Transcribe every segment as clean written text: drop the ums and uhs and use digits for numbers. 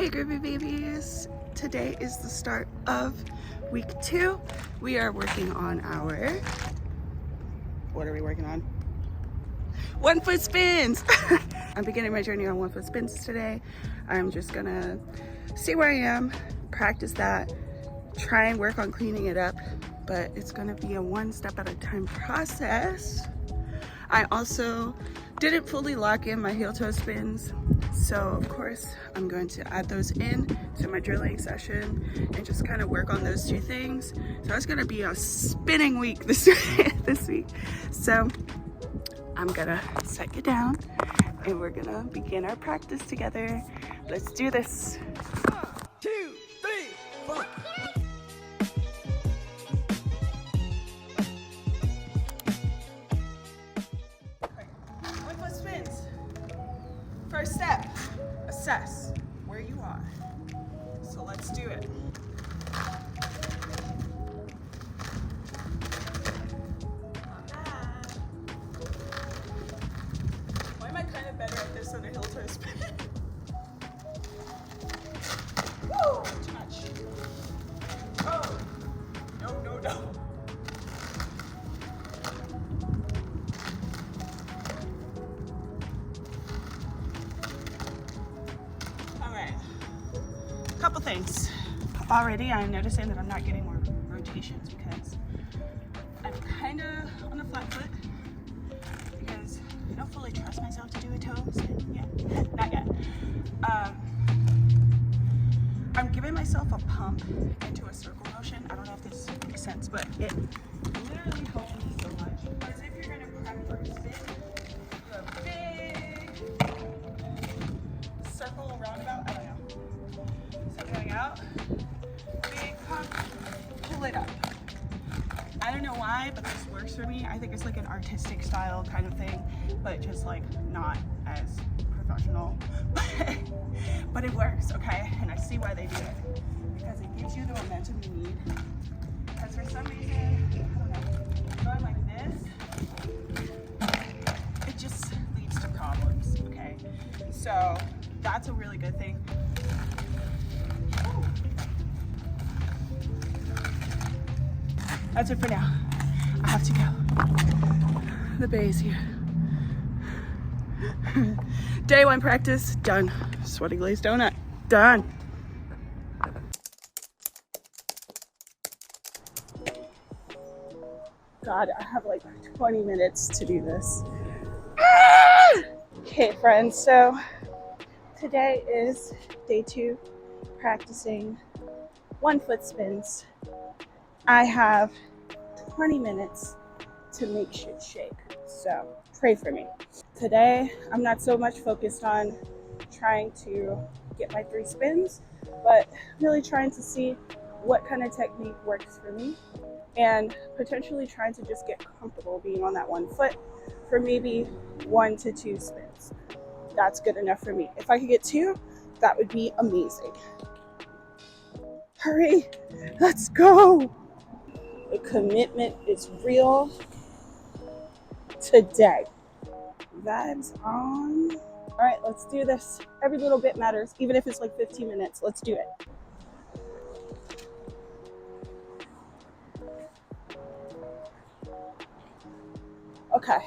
Hey Groovy babies! Today is the start of week 2. We are working on our, what are we working on? 1 foot spins! I'm beginning my journey on 1 foot spins today. I'm just gonna see where I am, practice that, try and work on cleaning it up, but it's gonna be a one step at a time process. I also didn't fully lock in my heel toe spins, so of course I'm going to add those in to my drilling session and just kind of work on those two things. So it's gonna be a spinning week this week. So I'm gonna set you down and we're gonna begin our practice together. Let's do this. 1, 2, 3, 4. First step, assess where you are. So let's do it. Not bad. Why am I kind of better at this than a heel toe spin? Woo! Too much. Oh! No, no, no. Couple things. Already I'm noticing that I'm not getting more rotations because I'm kind of on a flat foot because I don't fully trust myself to do a toe spin yet. Not yet. I'm giving myself a pump into a circle motion. I don't know if this makes sense, but it literally helps me so much. Because if you're gonna prep for a spin, you have a big circle roundabout. I don't know. So going out, big pump, pull it up. I don't know why, but this works for me. I think it's like an artistic style kind of thing, but just like not as professional. But it works, okay? And I see why they do it. Because it gives you the momentum you need. Because for some reason, I don't know, going like this, it just leads to problems, okay? So that's a really good thing. That's it for now. I have to go. The bay is here. Day 1 practice, done. Sweaty glazed donut, done. God, I have like 20 minutes to do this. Okay, friends, so today is day 2, practicing 1 foot spins. I have 20 minutes to make shit shake, so pray for me. Today, I'm not so much focused on trying to get my 3 spins, but really trying to see what kind of technique works for me and potentially trying to just get comfortable being on that 1 foot for maybe 1 to 2 spins. That's good enough for me. If I could get 2, that would be amazing. Hurry, let's go. The commitment is real today. Vibes on. All right, let's do this. Every little bit matters, even if it's like 15 minutes. Let's do it. Okay,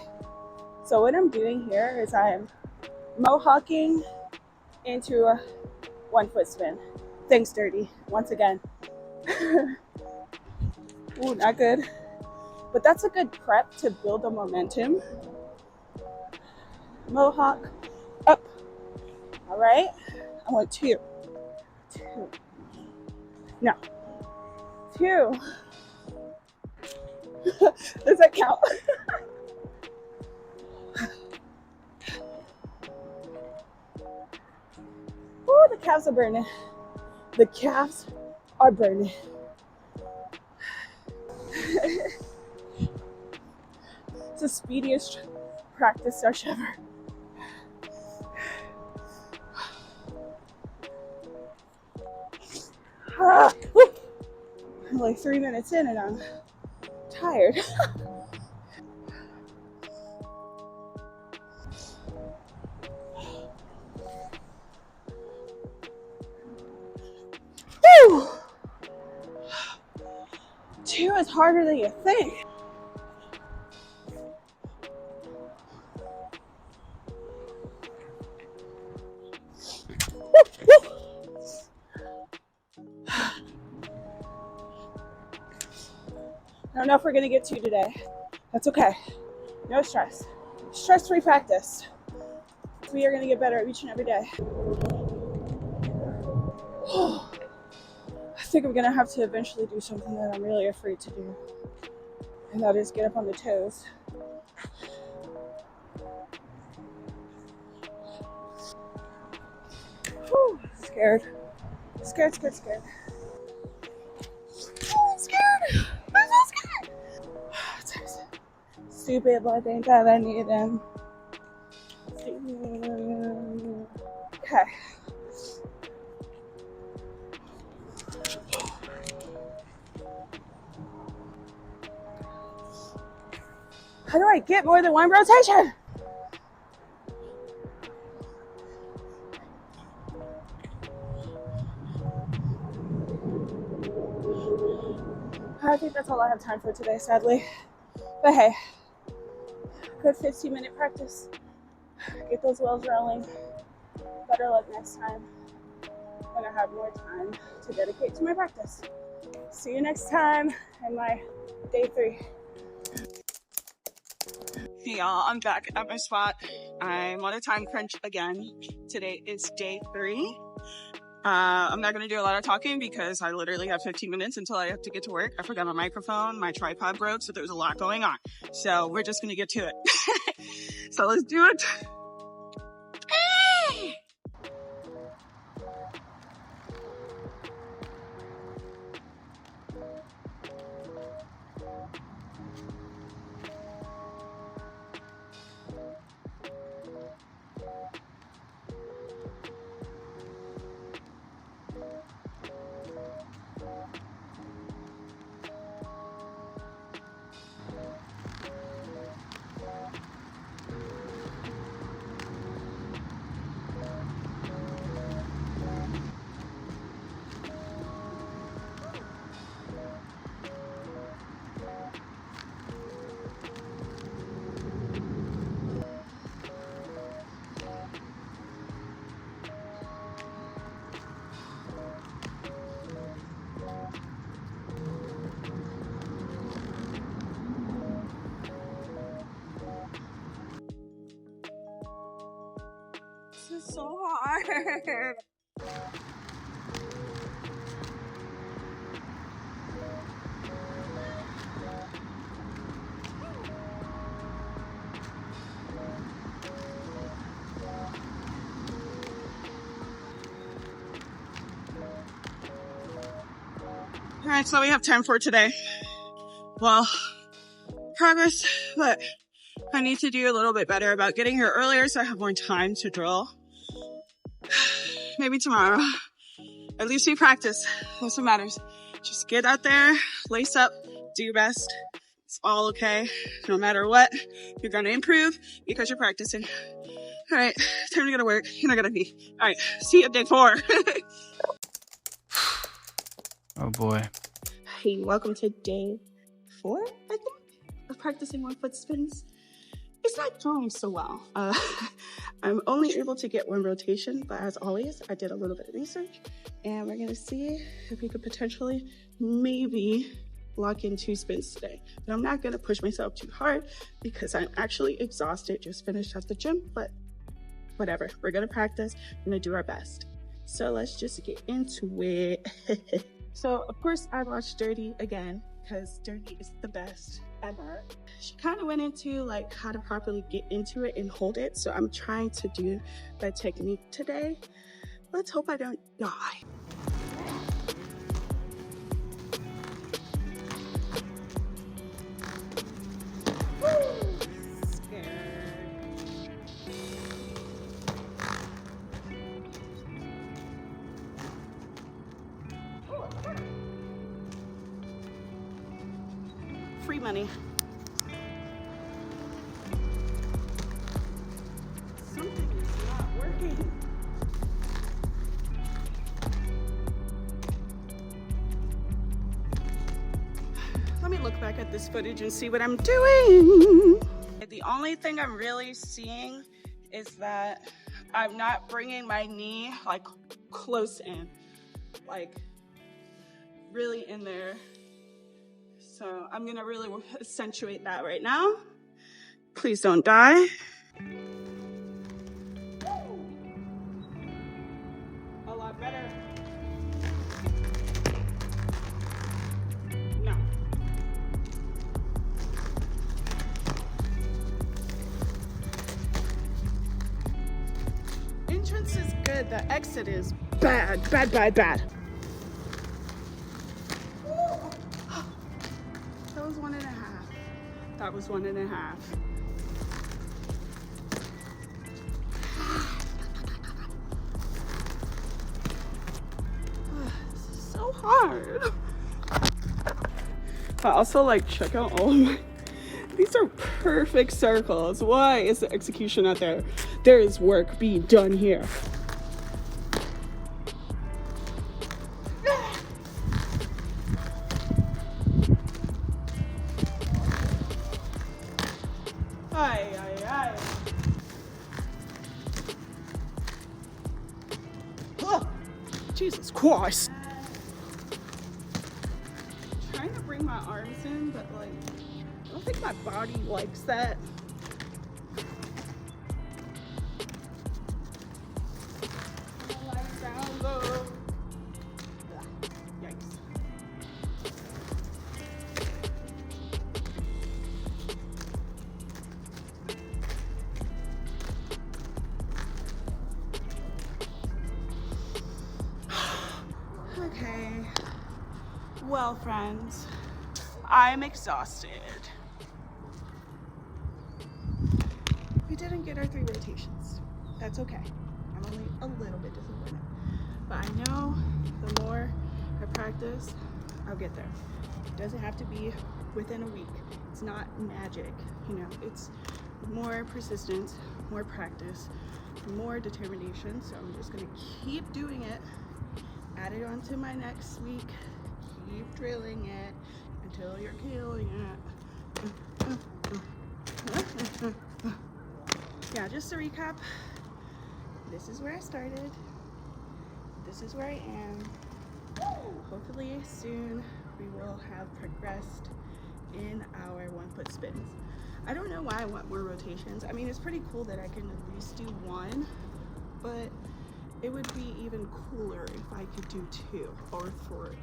so what I'm doing here is I'm mohawking into a 1 foot spin. Thanks, Dirty, once again. Ooh, not good. But that's a good prep to build the momentum. Mohawk, up. All right, I want 2. No, 2. Does that count? Oh, the calves are burning. The calves are burning. It's the speediest practice session ever. I'm like 3 minutes in and I'm tired. 2 is harder than you think. I don't know if we're gonna get 2 today. That's okay. No stress. Stress-free practice. We are gonna get better each and every day. I think I'm gonna have to eventually do something that I'm really afraid to do. And that is get up on the toes. Whew, scared. Scared, scared, scared. Oh, I'm scared. I'm so scared. Stupid, but I think that I need them. Okay. How do I get more than 1 rotation? I think that's all I have time for today, sadly. But hey, good 15-minute practice. Get those wheels rolling. Better luck next time when I have more time to dedicate to my practice. See you next time in my day 3. Hey y'all, I'm back at my spot. I'm on a time crunch again. Today is day 3. I'm not going to do a lot of talking because I literally have 15 minutes until I have to get to work. I forgot my microphone, my tripod broke, so there's a lot going on. So we're just going to get to it. So let's do it. This is so hard. All right, so we have time for today. Well, progress, but I need to do a little bit better about getting here earlier so I have more time to drill. Maybe tomorrow. At least we practice. That's what matters. Just get out there, lace up, do your best. It's all okay. No matter what, you're gonna improve because you're practicing. All right, time to go to work. You're not gonna be. All right, see you at day 4. Oh boy. Hey, welcome to day 4, I think, of practicing 1 foot spins. It's not going so well. I'm only able to get 1 rotation, but as always, I did a little bit of research and we're gonna see if we could potentially maybe lock in 2 spins today. But I'm not gonna push myself too hard because I'm actually exhausted, just finished at the gym, but whatever. We're gonna practice, we're gonna do our best. So let's just get into it. So of course I watched Dirty again because Dirty is the best ever. She kind of went into like how to properly get into it and hold it. So I'm trying to do that technique today. Let's hope I don't die. Free money. Something is not working. Let me look back at this footage and see what I'm doing. The only thing I'm really seeing is that I'm not bringing my knee like close in, like really in there. So I'm gonna really accentuate that right now. Please don't die. A lot better. No. Entrance is good, the exit is bad, bad, bad, bad. That was 1.5. That was 1.5. This is so hard. I also like check out all of my, these are perfect circles. Why is the execution not there? There is work being done here. Ay, ay, ay. Oh, Jesus Christ. I'm trying to bring my arms in, but like, I don't think my body likes that. Down low. Yikes. Okay, well friends, I'm exhausted. We didn't get our 3 rotations. That's okay. I'm only a little bit disappointed. But I know the more I practice, I'll get there. It doesn't have to be within a week. It's not magic, you know, it's more persistence, more practice, more determination. So I'm just gonna keep doing it. Add it on to my next week. Keep drilling it until you're killing it. Yeah, just to recap, this is where I started. This is where I am. Hopefully soon we will have progressed in our 1-foot spins. I don't know why I want more rotations. I mean, it's pretty cool that I can at least do 1, but it would be even cooler if I could do 2 or 3.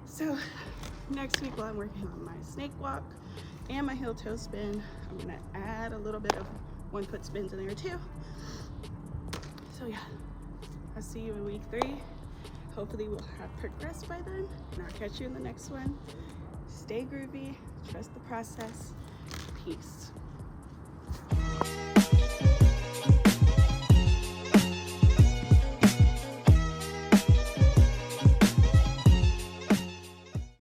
So next week while I'm working on my snake walk and my heel toe spin, I'm gonna add a little bit of 1-foot spins in there too. So yeah, I'll see you in week 3. Hopefully we'll have progressed by then, and I'll catch you in the next one. Stay groovy, trust the process, peace.